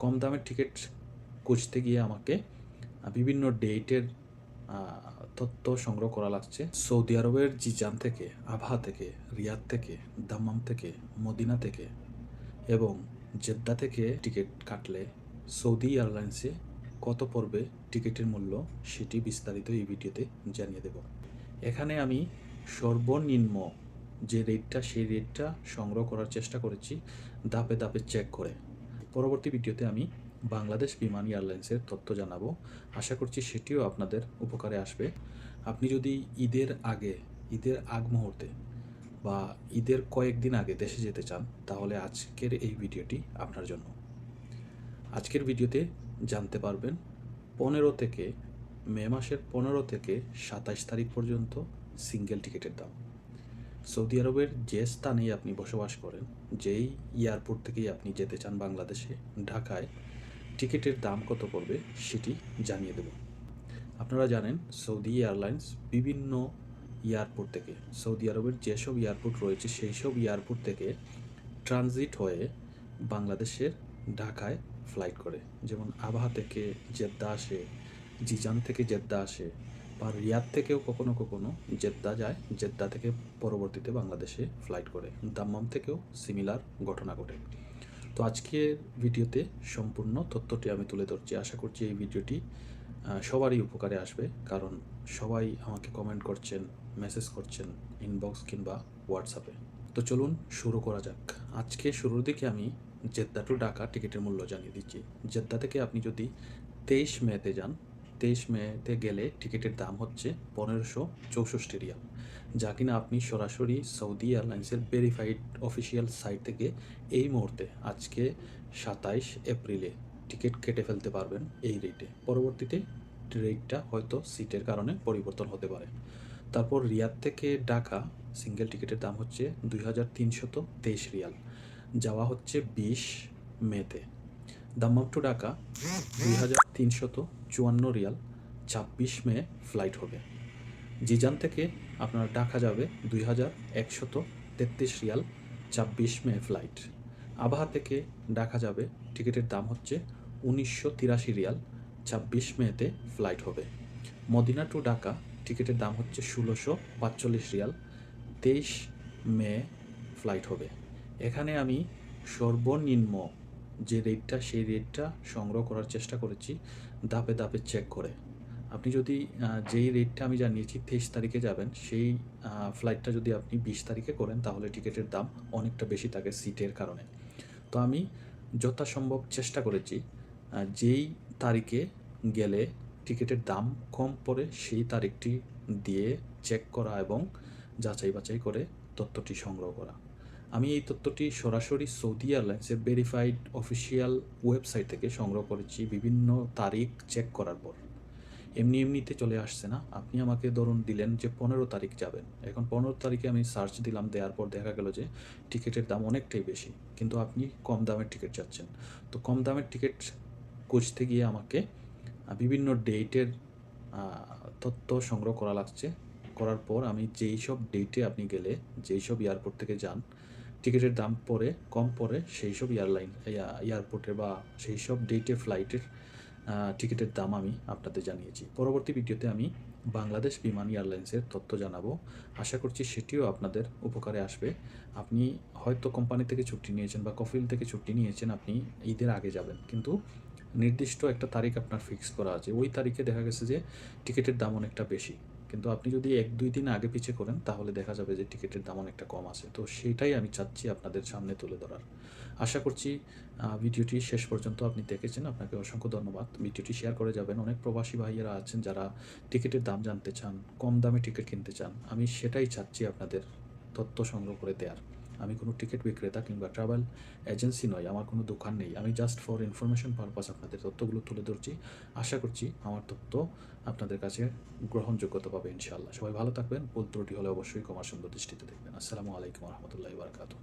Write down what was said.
কম দামের টিকিট খুঁজতে গিয়ে আমাকে বিভিন্ন ডেটের তথ্য সংগ্রহ করা লাগছে। সৌদি আরবের জিজান থেকে, আবহা থেকে, রিয়াদ থেকে, দাম্মাম থেকে, মদিনা থেকে এবং জেদ্দা থেকে টিকিট কাটলে সৌদি এয়ারলাইন্সে কত পড়বে টিকিটের মূল্য, সেটি বিস্তারিত এই ভিডিওতে জানিয়ে দেব। এখানে আমি সর্বনিম্ন যে রেটটা, সেই রেটটা সংগ্রহ করার চেষ্টা করেছি ধাপে ধাপে চেক করে। পরবর্তী ভিডিওতে আমি বাংলাদেশ বিমান এয়ারলাইন্সের তথ্য জানাবো। আশা করছি সেটিও আপনাদের উপকারে আসবে। আপনি যদি ঈদের আগ মুহূর্তে বা ঈদের কয়েকদিন আগে দেশে যেতে চান, তাহলে আজকের এই ভিডিওটি আপনার জন্য। আজকের ভিডিওতে জানতে পারবেন মে মাসের 15 থেকে 27 তারিখ পর্যন্ত সিঙ্গেল টিকিটের দাম। সৌদি আরবের যে স্থানেই আপনি বসবাস করেন, যেই এয়ারপোর্ট থেকেই আপনি যেতে চান বাংলাদেশে, ঢাকায় টিকিটের দাম কত পড়বে সেটি জানিয়ে দেব। আপনারা জানেন সৌদি এয়ারলাইন্স বিভিন্ন এয়ারপোর্ট থেকে, সৌদি আরবের যেসব এয়ারপোর্ট রয়েছে সেই সব এয়ারপোর্ট থেকে ট্রানজিট হয়ে বাংলাদেশের ঢাকায় ফ্লাইট করে। যেমন আবহা থেকে জেদ্দা আসে, জিজান থেকে জেদ্দা আসে, বা রিয়াদ থেকেও কখনো কখনো জেদ্দা যায়, জেদ্দা থেকে পরবর্তীতে বাংলাদেশে ফ্লাইট করে। দাম্মাম থেকেও সিমিলার ঘটনা ঘটে। তো আজকের ভিডিওতে সম্পূর্ণ তথ্যটি আমি তুলে ধরছি। আশা করছি এই ভিডিওটি সবারই উপকারে আসবে, কারণ সবাই আমাকে কমেন্ট করছেন, মেসেজ করছেন ইনবক্স কিংবা হোয়াটসঅ্যাপে। তো চলুন শুরু করা যাক। আজকে শুরুর দিকে আমি জেদ্দা টু ঢাকা টিকিটের মূল্য জানিয়ে দিচ্ছি। জেদ্দা থেকে আপনি যদি 23 মেতে যান, 23 মেতে গেলে টিকিটের দাম হচ্ছে 1564 রিয়াল, যা কিনা আপনি সরাসরি সৌদি এয়ারলাইন্সের ভেরিফাইড অফিসিয়াল সাইট থেকে এই মুহূর্তে আজকে 27 এপ্রিলে টিকিট কেটে ফেলতে পারবেন এই রেটে। পরবর্তীতে রেটটা হয়তো সিটের কারণে পরিবর্তন হতে পারে। তারপর রিয়াদ থেকে ঢাকা সিঙ্গেল টিকিটের দাম হচ্ছে 2323 রিয়াল, যাওয়া হচ্ছে 20 মেতে। দাম্মাম টু ঢাকা 2354 রিয়াল, 26 মে ফ্লাইট হবে। জিজান থেকে আপনার ঢাকা যাবে 2133 রিয়াল, 26 মে ফ্লাইট। আবহা থেকে ঢাকা যাবে, টিকিটের দাম হচ্ছে 1983 রিয়াল, 26 মেতে ফ্লাইট হবে। মদিনা টু ঢাকা টিকিটের দাম হচ্ছে 1645 রিয়াল, 23 মে ফ্লাইট হবে। এখানে আমি সর্বনিম্ন যে রেটটা, সেই রেটটা সংগ্রহ করার চেষ্টা করেছি ধাপে ধাপে চেক করে। আপনি যদি যেই রেটটা আমি জানিয়েছি 23 তারিখে যাবেন, সেই ফ্লাইটটা যদি আপনি 20 তারিখে করেন, তাহলে টিকিটের দাম অনেকটা বেশি থাকে সিটের কারণে। তো আমি যথাসম্ভব চেষ্টা করেছি যেই তারিখে গেলে টিকিটের দাম কম পড়ে সেই তারিখটি দিয়ে চেক করা এবং যাচাই বাছাই করে তথ্যটি সংগ্রহ করা। আমি এই তথ্যটি সরাসরি সৌদি এয়ারলাইন্সের ভেরিফাইড অফিসিয়াল ওয়েবসাইট থেকে সংগ্রহ করেছি বিভিন্ন তারিখ চেক করার পর। এমনিতে চলে আসছে না। আপনি আমাকে ধরুন দিলেন যে 15 তারিখ যাবেন, এখন 15 তারিখে আমি সার্চ দিলাম, দেওয়ার পর দেখা গেল যে টিকিটের দাম অনেকটাই বেশি, কিন্তু আপনি কম দামের টিকিট চাচ্ছেন। তো কম দামের টিকিট খুঁজতে গিয়ে আমাকে বিভিন্ন ডেটের তথ্য সংগ্রহ করা লাগছে। করার পর আমি যেই সব ডেটে আপনি গেলে, যেই সব এয়ারপোর্ট থেকে যান, টিকিটের দাম কম পড়ে সেই সব এয়ারপোর্টে বা সেই সব ডেটে ফ্লাইটের টিকিটের দাম আমি আপনাদের জানিয়েছি। পরবর্তী ভিডিওতে আমি বাংলাদেশ বিমান এয়ারলাইন্সের তথ্য জানাবো। আশা করছি সেটিও আপনাদের উপকারে আসবে। আপনি হয়তো কোম্পানি থেকে ছুটি নিয়েছেন বা কফিল থেকে ছুটি নিয়েছেন, আপনি ঈদের আগে যাবেন, কিন্তু নির্দিষ্ট একটা তারিখ আপনার ফিক্স করা আছে, ওই তারিখে দেখা গেছে যে টিকিটের দাম অনেকটা বেশি, কিন্তু আপনি যদি 1-2 দিন আগে পিছিয়ে করেন, তাহলে দেখা যাবে যে টিকিটের দাম অনেকটা কম আছে। তো সেটাই আমি চাচ্ছি আপনাদের সামনে তুলে ধরার। আশা করছি ভিডিওটি শেষ পর্যন্ত আপনি দেখেছেন। আপনাকে অসংখ্য ধন্যবাদ। ভিডিওটি শেয়ার করে যাবেন। অনেক প্রবাসী ভাইয়েরা আছেন যারা টিকিটের দাম জানতে চান, কম দামে টিকিট কিনতে চান। আমি সেটাই চাচ্ছি আপনাদের তথ্য সংগ্রহ করে দেওয়ার। আমি কোনো টিকিট বিক্রেতা কিংবা ট্রাভেল এজেন্সি নই, আমার কোনো দোকান নেই। আমি জাস্ট ফর ইনফরমেশন পারপাস আপনাদের তথ্যগুলো তুলে ধরছি। আশা করছি আমার তথ্য আপনাদের কাছে গ্রহণযোগ্যতা পাবে ইনশাআল্লাহ। সবাই ভালো থাকবেন। ভুল ত্রুটি হলে অবশ্যই ক্ষমার সুন্দর দৃষ্টিতে দেখবেন। আসসালামু আলাইকুম রহমতুল্লাহি ওয়া বারাকাতুহু।